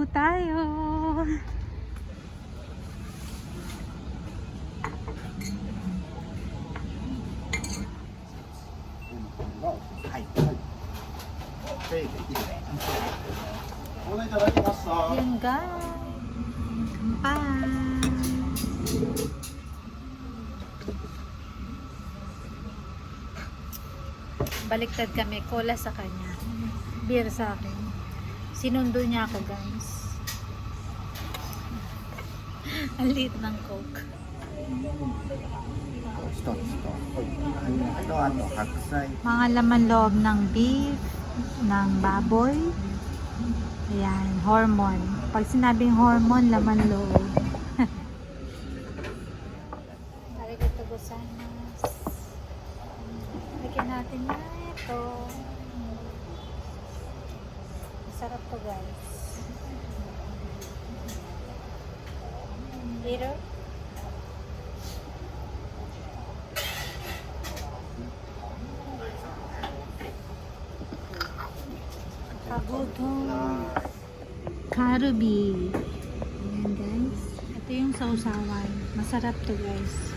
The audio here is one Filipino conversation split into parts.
ho tayo. Yan guys. Bye. Baliktad kami. Cola sa kanya. Beer sa akin. Sinundo niya ako guys. Ang liit ng Coke. Mga laman loob ng beef, ng baboy. Ayan, hormone. Pag sinabing hormone, laman loob. Arigato gozaimasu. Lagyan natin na ito. Masarap to guys. Later. Kagutom. Karubi. Ayan guys. Ito yung sausawan. Masarap to guys.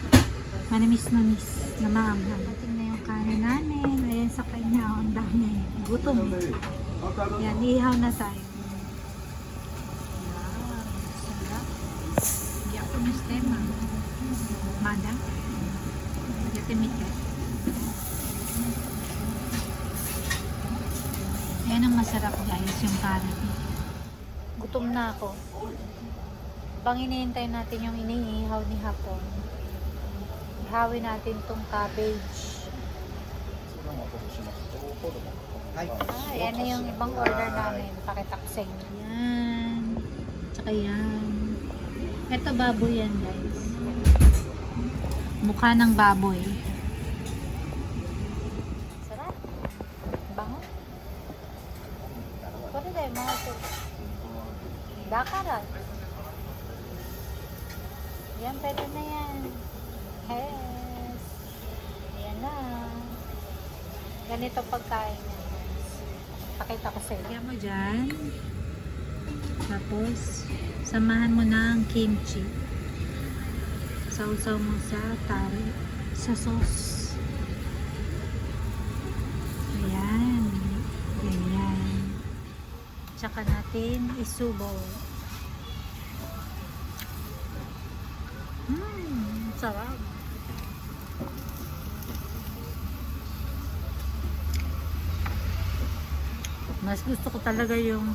Manamis-namis na maanghang. Ating na yung kanin namin. Ayan sa kanya. Ang dami. Gutom. Yan. Ihaw na tayo. Sarap. Gyapon yung stema. Mada. Yatimika. Ayan ang masarap guys. Yung kanin. Gutom na ako. Bang hinihintay natin yung iniihaw ni Hapon. Ihawin natin tong cabbage. Yan na yung ibang order namin. Pakita ko sa inyo. Yan. Tsaka yan. Ito baboy yan guys. Mukha ng baboy. Sarap. Bango. Pwede tayo mga ito. Dakarat. Yan, pwede na yan. Yes. Ayan na. Ganito pagkain niya. Pakita ko sa'yo. Lagyan mo dyan. Tapos, samahan mo ng kimchi. Sausaw mo sa taro. Sa sauce. Ayan. Ganyan. Tsaka natin isubo. Sarap. Mas gusto ko talaga yung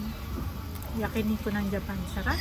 yakiniku ng Japan. Sarap.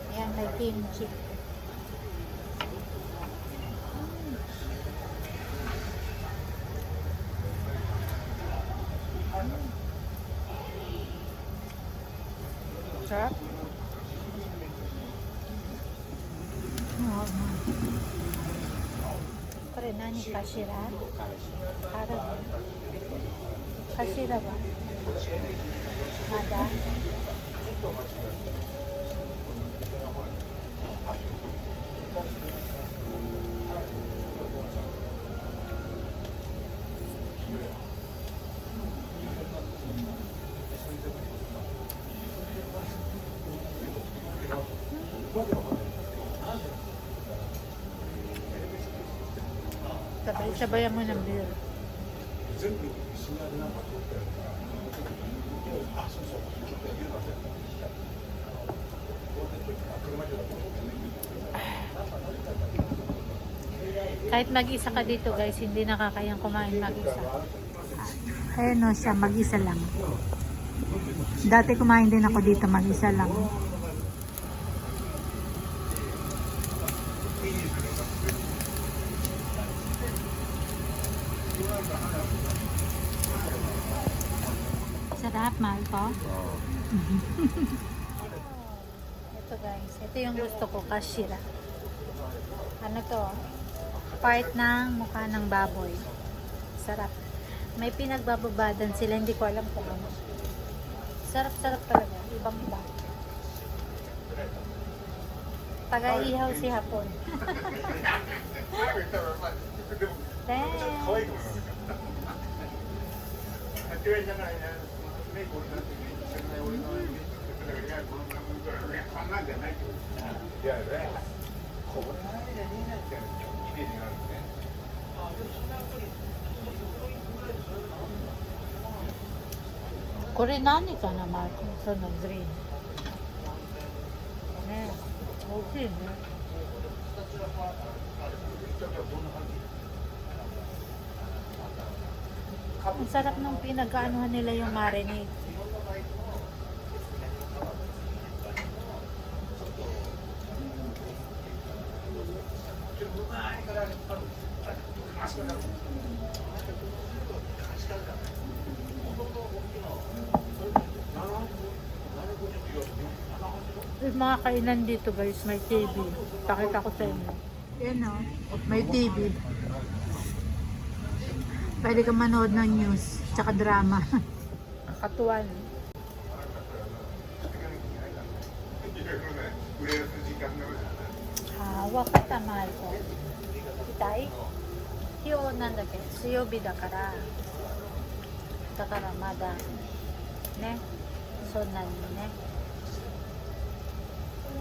Ayan, may kimchi. Sarap. Kore nani kashira? Hara. Kashira ba? Mada. Sabay-sabayan mo ng beer. Kahit mag-isa ka dito guys, hindi nakakayang kumain mag-isa. Ayan o siya, mag-isa lang. Dati kumain din ako dito mag-isa lang. Masarap, mahal ko. Oo. Ito guys, ito yung gusto ko, kashira. Ano to? Part ng mukha ng baboy. Sarap. May pinagbababadan sila, hindi ko alam kung ano. Sarap-sarap talaga, ibang-iba. Taga-ihaw si Hapon. Thanks! Koreanani ka na, Marco, sa Madrid. Okay, ne? Ang sarap nung pinag-aanuhan nila yung marinade. Yung mga kainan dito guys, may TV. Pakita ko sa inyo. Yan o, may TV. Pwede ka manood ng news, tsaka drama. Katuan. Wakata mahal ko. Kitai? Hiyo nandake, suyobi dakara. Dakara mada. Ne? So nani ne?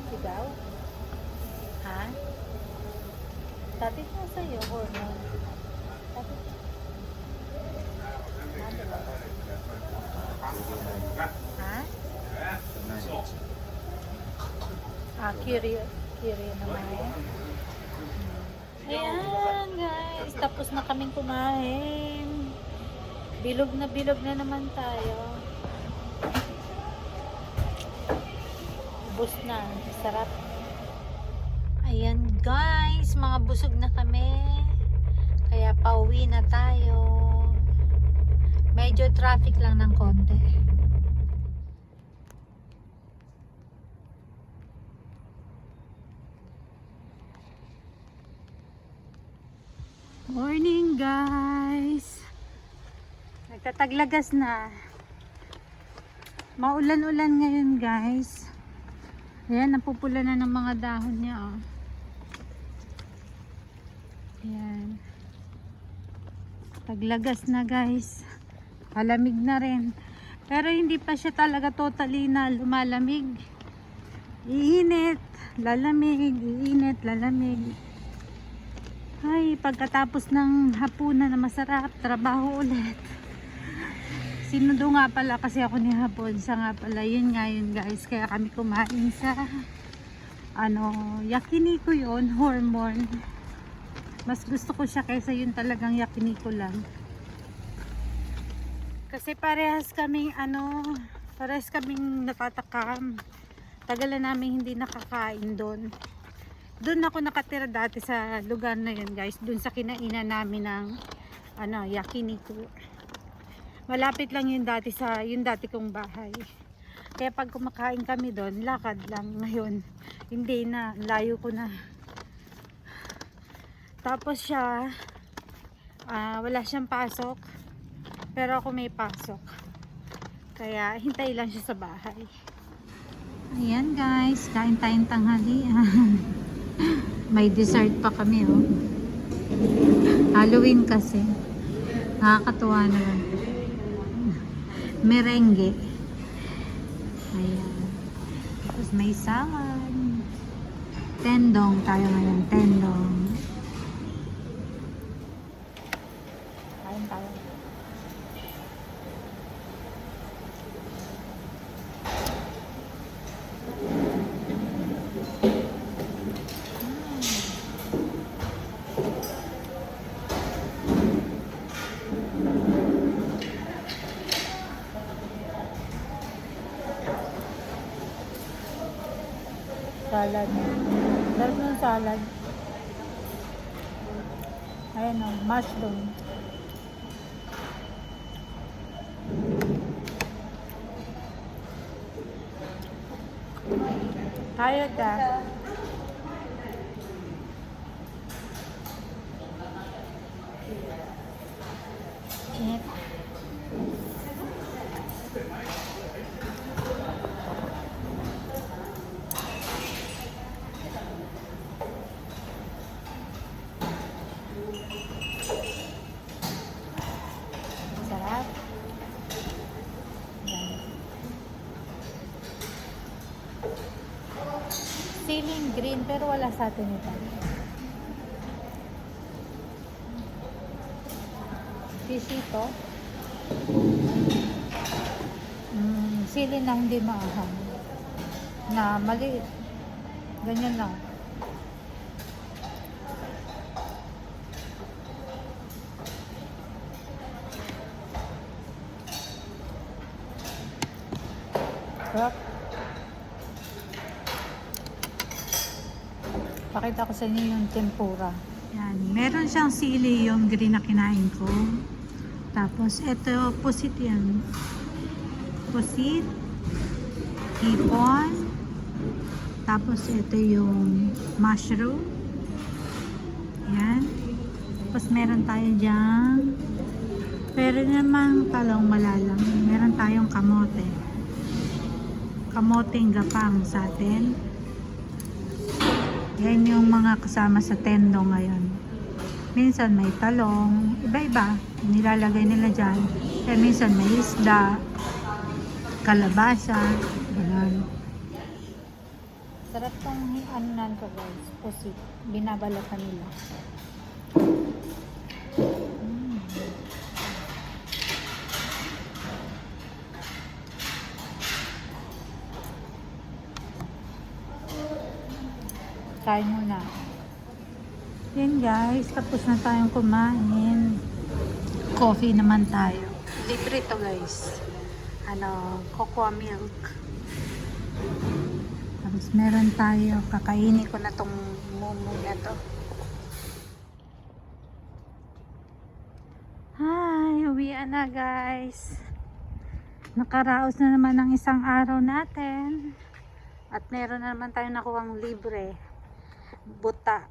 Ikaw? Ha? Sabi ko sa'yo, hormone. Sabi ko. Ha? Kiryo naman eh. Ayan guys, tapos na kaming kumain. Bilog na naman tayo. Ubus na, sarap. Ayan guys, mga busog na kami. Kaya pauwi na tayo. Medyo traffic lang ng konti. Morning guys. Nagtataglagas na. Maulan-ulan ngayon guys. Ayan, napupula na ng mga dahon niya oh. Ayan. Taglagas na guys. Malamig na rin. Pero hindi pa siya talaga totally na lumalamig. Iinit, lalamig, iinit, lalamig. Ay, pagkatapos ng hapunan na masarap, trabaho ulit. Sinundo nga pala kasi ako ni Hapon. Siya nga pala, yun nga yun guys. Kaya kami kumain sa yakiniku yun, hormone. Mas gusto ko siya kaysa yun talagang yakiniku lang. Kasi parehas kaming natatakam. Tagal na namin hindi nakakain doon. Doon ako nakatira dati sa lugar na yun guys. Doon sa kinainan namin ng yakiniku. Malapit lang yun dati sa yung dati kong bahay. Kaya pag kumakain kami doon, lakad lang. Ngayon, hindi na, layo ko na. Tapos siya, wala siyang pasok. Pero ako may pasok. Kaya hintay lang siya sa bahay. Ayan guys, kain tayong tanghalian. May dessert pa kami oh. Halloween kasi. Nakakatuwa naman. Merengue. Ayan. Tapos may salad. Tendong tayo ngayon. Tendong. Kain tayo. Salad. Sarap ng salad. Ayan o, mushroom. Kaya ka. Init. Sarap. Yan. Ceiling green pero wala sa atin ito. Pisito. Sili na hindi maahang. Na maliit. Ganyan lang. Sarap. Pakita ko sa inyo yung tempura. Yan. Meron siyang sili yung green na kinain ko. Tapos, ito, pusit yan. Pusit. Hipon. Tapos, ito yung mushroom. Yan. Tapos, meron tayo dyan. Pero namang talong malalang. Meron tayong kamote. Kamoteng gapang sa atin. Yan yung mga kasama sa tendo ngayon. Minsan may talong, iba-iba, nilalagay nila dyan. Kaya minsan may isda, kalabasa, gano'n. Sarap tong ano ko guys, pusit. Binabalatan nila. Kain muna. Yan guys, tapos na tayong kumain. Coffee naman tayo. Libre to guys. Cocoa milk. Tapos meron tayo. Kakainin ko na tong momo na to. Hi, uwian na guys. Nakaraos na naman ng isang araw natin. At meron na naman tayo nakuhang libre. Buta.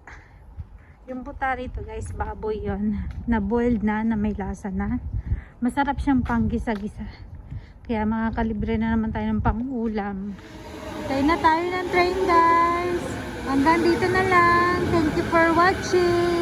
Yung buta rito guys, baboy yon, na boiled na may lasa na. Masarap siyang panggisa-gisa. Kaya makakalibre na naman tayo ng pang-ulam. Tayo na tayo ng train guys. Hanggang dito na lang. Thank you for watching.